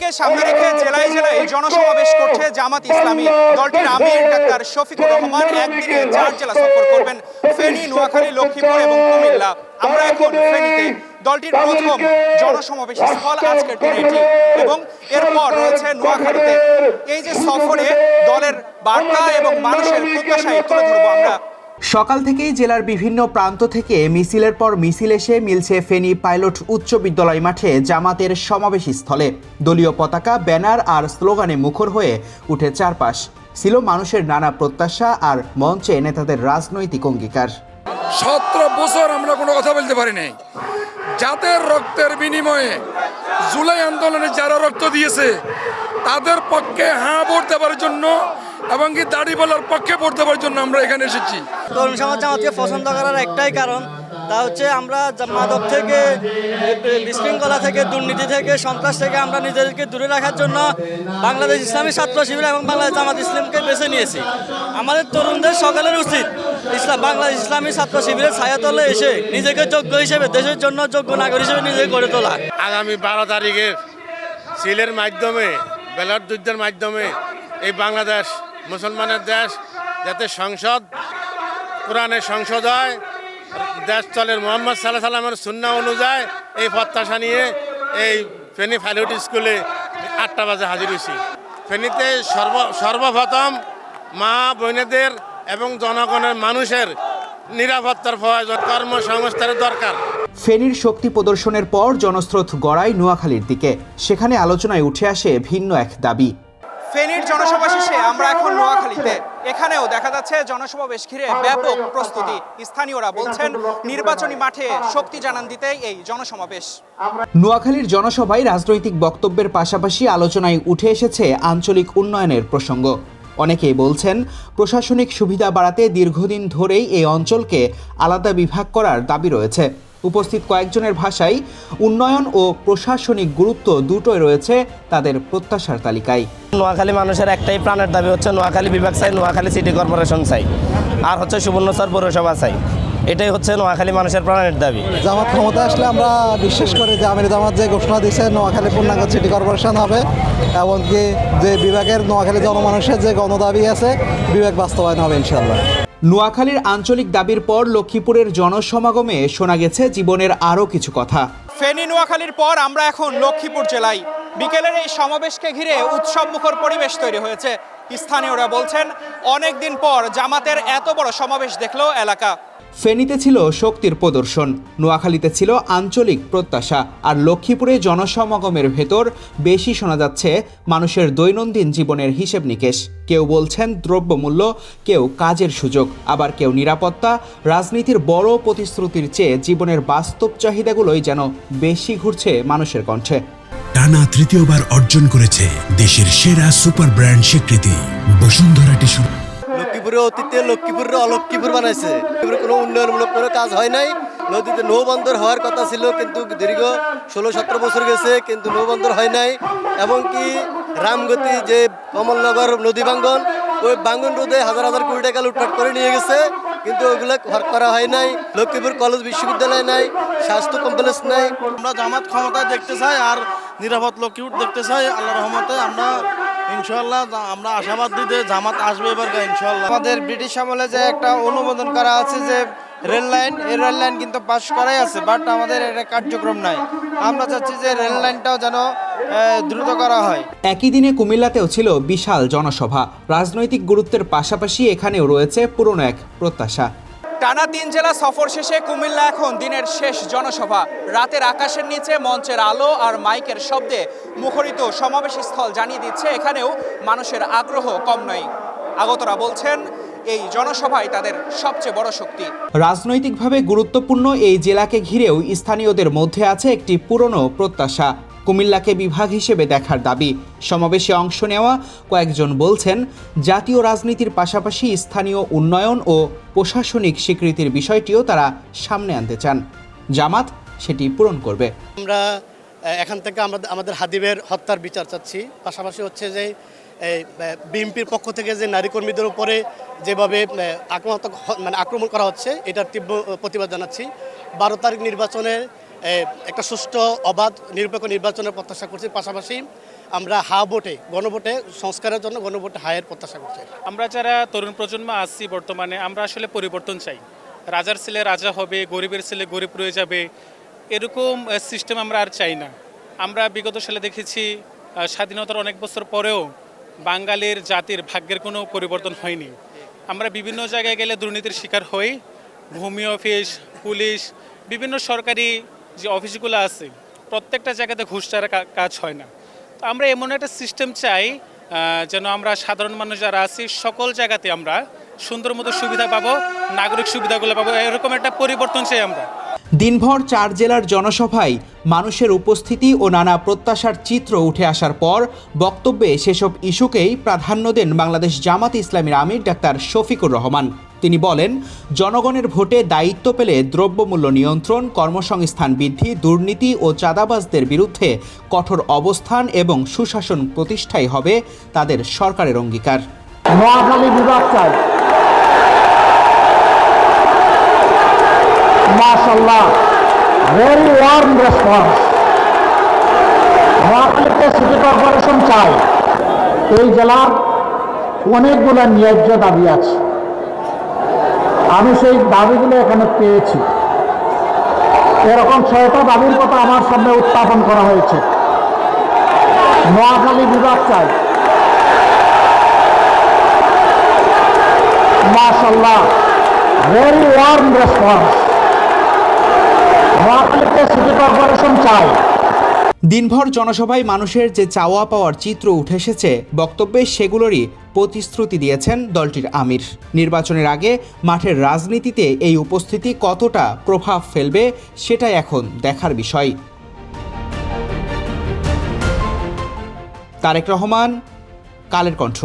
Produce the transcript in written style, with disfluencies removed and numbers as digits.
ঈদকে সামনে রেখে জেলায় জেলায় জনসমাবেশ করছে জামাত ইসলামী। দলটির আমির ডাক্তার শফিকুর রহমান একদিনে 4 জেলা সফর করবেন, ফেনী, নোয়াখালী, লক্ষ্মীপুর এবং কুমিল্লা। আমরা এখন ফেনীতে। দলটির প্রথম জনসমাবেশ স্থল আজকের দিনে এটি, এবং এরপর রয়েছে নোয়াখালীতে। এই যে সফরে দলের বার্তা এবং মানুষের প্রত্যাশায় তুলে ধরবো আমরা। সকাল থেকেই জেলার বিভিন্ন প্রান্ত থেকে মিছিলের পর মিছিল এসে মিলছে ফেনী পাইলট উচ্চ বিদ্যালয় মাঠে জামাতের সমাবেশ স্থলে। দলীয় পতাকা, ব্যানার আর স্লোগানে মুখর হয়ে উঠে চারপাশ। ছিল মানুষের নানা প্রত্যাশা আর মঞ্চে নেতাদের রাজনৈতিক অঙ্গীকার। 17 বছর আমরা কোনো কথা বলতে পারি নাই। যাদের রক্তের বিনিময়ে জুলাই আন্দোলনে যারা রক্ত দিয়েছে তাদের পক্ষে হ্যাঁ ভোট দেওয়ার জন্য এবং কি দাড়ি বলার পক্ষে ভোট দেওয়ার জন্য আমরা এখানে এসেছি। তরুণ সমাজ জামাতকে পছন্দ করার একটাই কারণ, তা হচ্ছে আমরা মাদক থেকে, বিশৃঙ্খলা থেকে, দুর্নীতি থেকে, সন্ত্রাস থেকে আমরা নিজেদেরকে দূরে রাখার জন্য বাংলাদেশ ইসলামী ছাত্র শিবির এবং বাংলাদেশ জামাত ইসলামকে বেছে নিয়েছি। আমাদের তরুণদের সকলের উচিত বাংলাদেশ ইসলামী ছাত্র শিবিরের ছায়াতলে এসে নিজেকে যোগ্য হিসেবে, দেশের জন্য যোগ্য নাগরিক হিসেবে নিজেকে গড়ে তোলা। আগামী 12 তারিখে সিলের মাধ্যমে, ব্যালট যুদ্ধের মাধ্যমে এই বাংলাদেশ মুসলমানের দেশ, যাতে সংসদ কোরআনের সংসদ হয়, দেশ চলের মোহাম্মদ সাল্লাল্লাহু আলাইহি ওয়াসাল্লামের সুন্নাহ অনুযায়ী, এই প্রত্যাশা নিয়ে এই ফেনী পাইলট স্কুলে 8টা বাজে হাজির হয়েছি। ফেনীতে সর্বপ্রথম মা বোনেদের এবং জনগণের মানুষের নিরাপত্তার প্রয়োজন, কর্মসংস্থানের দরকার। ফেনীর শক্তি প্রদর্শনের পর জনস্রোত গড়ায় নোয়াখালীর দিকে। সেখানে আলোচনায় উঠে আসে ভিন্ন এক দাবি। ফেনীর জনসভা শেষে আমরা এখন নোয়াখালীতে। এখানেও দেখা যাচ্ছে জনসমাবেশ ঘিরে ব্যাপক প্রস্তুতি। স্থানীয়রা বলছেন নির্বাচনী মাঠে শক্তি জানান দিতে এই জনসমাবেশ। নোয়াখালীর জনসভায় রাজনৈতিক বক্তব্যের পাশাপাশি আলোচনায় উঠে এসেছে আঞ্চলিক উন্নয়নের প্রসঙ্গ। অনেকেই বলছেন প্রশাসনিক সুবিধা বাড়াতে দীর্ঘদিন ধরেই এই অঞ্চলকে আলাদা বিভাগ করার দাবি রয়েছে। উপস্থিত কয়েকজনের ভাষায় উন্নয়ন ও প্রশাসনিক গুরুত্ব দুটোই রয়েছে তাদের প্রত্যাশার তালিকায়। নোয়াখালী মানুষের একটাই প্রাণের দাবি হচ্ছে নোয়াখালী বিভাগ চাই, নোয়াখালী সিটি কর্পোরেশন চাই, আর হচ্ছে সুবর্ণচর পৌরসভা চাই। এটাই হচ্ছে নোয়াখালী মানুষের প্রাণের দাবি। জামাত ক্ষমতা আসলে আমরা বিশ্বাস করি যে আমির জামাত যে ঘোষণা দিয়েছে নোয়াখালী পূর্ণাঙ্গ সিটি কর্পোরেশন হবে, এমনকি যে বিভাগের নোয়াখালী জনমানুষের যে গণদাবি আছে বিভাগ বাস্তবায়ন হবে ইনশাআল্লাহ। নোয়াখালীর আঞ্চলিক দাবির পর লক্ষ্মীপুরের জনসমাগমে শোনা গেছে জীবনের আরও কিছু কথা। ফেনী নোয়াখালীর পর আমরা এখন লক্ষ্মীপুর জেলায়। বিকেলের এই সমাবেশকে ঘিরে উৎসব মুখর পরিবেশ তৈরি হয়েছে। স্থানীয়রা বলছেন অনেক দিন পর জামাতের এত বড় সমাবেশ দেখলো এলাকা। ফেনীতে ছিল শক্তির প্রদর্শন, নোয়াখালীতে ছিল আঞ্চলিক প্রত্যাশা, আর লক্ষ্মীপুরে জনসমাগমের ভেতর বেশি শোনা যাচ্ছে মানুষের দৈনন্দিন জীবনের হিসেব নিকেশ। কেউ বলছেন দ্রব্যমূল্য, কেউ কাজের সুযোগ, আবার কেউ নিরাপত্তা। রাজনীতির বড় প্রতিশ্রুতির চেয়ে জীবনের বাস্তব চাহিদাগুলোই যেন বেশি ঘুরছে মানুষের কণ্ঠে। টানা তৃতীয়বার অর্জন করেছে দেশের সেরা সুপার ব্র্যান্ড স্বীকৃতি বসুন্ধরা টিস্যু। লক্ষ্মীপুরে অতীতে লক্ষ্মীপুরের অলক্ষ্মীপুর বানাইছে। কোনো উন্নয়নমূলক কোনো কাজ হয় নাই। নদীতে নৌবন্দর হওয়ার কথা ছিল, কিন্তু দীর্ঘ 16-17 বছর গেছে, কিন্তু নৌবন্দর হয় নাই। এমনকি রামগতি যে কমলনগর নদী ভাঙ্গন, ওই ভাঙ্গন রোধে হাজার হাজার কোটি টাকা লুটপাট করে নিয়ে গেছে, কিন্তু ওইগুলো করা হয় নাই। লক্ষ্মীপুর কলেজ বিশ্ববিদ্যালয় নাই, স্বাস্থ্য কমপ্লেক্স নাই। আমরা জামাত ক্ষমতায় দেখতে চাই আর নিরাপদ লক্ষ্মীপুর দেখতে চাই। আল্লাহ রহমতে আমরা ইনশাআল্লাহ আমরা আশাবাদ দিতে জামাত আসবে এবার ইনশাআল্লাহ। আমাদের ব্রিটিশ আমলে যে একটা অনুমোদন করা আছে যে রেল লাইন, এই রেল লাইন কিন্তু পাস করাই আছে, বাট আমাদের এটা কার্যক্রম নাই। আমরা চাচ্ছি যে রেল লাইনটাও যেন দ্রুত করা হয়। একই দিনে কুমিল্লাতেও ছিল বিশাল জনসভা। রাজনৈতিক গুরুত্বের পাশাপাশি এখানেও রয়েছে পুরনো এক প্রত্যাশা। টানা 3 জেলা সফর শেষে কুমিল্লা এখন দিনের শেষ জনসভা। রাতের আকাশের নিচে মঞ্চের আলো আর মাইকের শব্দে মুখরিত সমাবেশ স্থল জানিয়ে দিচ্ছে এখানেও মানুষের আগ্রহ কম নয়। আগতরা বলছেন এই জনসভায় তাদের সবচেয়ে বড় শক্তি। রাজনৈতিকভাবে গুরুত্বপূর্ণ এই জেলাকে ঘিরেও স্থানীয়দের মধ্যে আছে একটি পুরনো প্রত্যাশা, কুমিল্লাকে বিভাগ হিসেবে দেখার দাবি। সমাবেশে অংশ নেওয়া কয়েকজন বলছেন জাতীয় রাজনীতির পাশাপাশি স্থানীয় উন্নয়ন ও প্রশাসনিক স্বীকৃতির বিষয়টিও তারা সামনে আনতে চান। জামাত সেটি পূরণ করবে। আমরা এখান থেকে আমাদের হাদিবের হত্যার বিচার চাচ্ছি। পাশাপাশি হচ্ছে যে বিএনপির পক্ষ থেকে যে নারী কর্মীদের উপরে যেভাবে আক্রমণ করা হচ্ছে, এটার তীব্র প্রতিবাদ জানাচ্ছি। 12 তারিখ নির্বাচনে একটা সুষ্ঠু, অবাধ, নিরপেক্ষ নির্বাচনের প্রত্যাশা করছি। পাশাপাশি আমরা ভোটে গণভোটে সংস্কারের জন্য গণভোটে হায়ের প্রত্যাশা করছি। আমরা যারা তরুণ প্রজন্ম আছি বর্তমানে, আমরা আসলে পরিবর্তন চাই। রাজার ছেলে রাজা হবে, গরিবের ছেলে গরিব রয়ে যাবে, এরকম সিস্টেম আমরা আর চাই না। আমরা বিগত সালে দেখেছি স্বাধীনতার অনেক বছর পরেও বাঙালির জাতির ভাগ্যের কোনো পরিবর্তন হয়নি। আমরা বিভিন্ন জায়গায় গেলে দুর্নীতির শিকার হই। ভূমি অফিস, পুলিশ, বিভিন্ন সরকারি যে অফিসগুলো আছে প্রত্যেকটা জায়গাতে ঘুষ ছাড়া কাজ হয় না। তো আমরা এমন একটা সিস্টেম চাই যেন আমরা সাধারণ মানুষ যারা আছি সকল জায়গাতে আমরা সুন্দর মতো সুবিধা পাবো, নাগরিক সুবিধাগুলো পাবো, এরকম একটা পরিবর্তন চাই আমরা। দিনভর 4 জেলার জনসভায় মানুষের উপস্থিতি ও নানা প্রত্যাশার চিত্র উঠে আসার পর বক্তব্যে সেসব ইস্যুকেই প্রাধান্য দেন বাংলাদেশ জামাত ইসলামীর আমির ডাক্তার শফিকুর রহমান। তিনি বলেন, জনগণের ভোটে দায়িত্ব পেলে দ্রব্যমূল্য নিয়ন্ত্রণ, কর্মসংস্থান বৃদ্ধি, দুর্নীতি ও চাঁদাবাজদের বিরুদ্ধে কঠোর অবস্থান এবং সুশাসন প্রতিষ্ঠাই হবে তাদের সরকারের অঙ্গীকার। নোয়াখালী বিভাগ চাই, মাশাআল্লাহ, ভেরি ওয়ার্ম রেসপন্স। নোয়াখালীতে সিটি কর্পোরেশন চাই। এই জেলার অনেকগুলো ন্যায্য দাবি আছে, আমি সেই দাবিগুলো এখানে পেয়েছি। এরকম 6টা দাবির কথা আমার সামনে উত্থাপন করা হয়েছে। নোয়াখালী বিভাগ চাই, মাশাআল্লাহ, ভেরি ওয়ার্ম রেসপন্স। নোয়াখালীতে সিটি কর্পোরেশন চাই। দিনভর জনসভায় মানুষের যে চাওয়া পাওয়ার চিত্র উঠে এসেছে, বক্তব্যে সেগুলোরই প্রতিশ্রুতি দিয়েছেন দলটির আমির। নির্বাচনের আগে মাঠের রাজনীতিতে এই উপস্থিতি কতটা প্রভাব ফেলবে সেটাই এখন দেখার বিষয়। তারেক রহমান, কালের কণ্ঠ।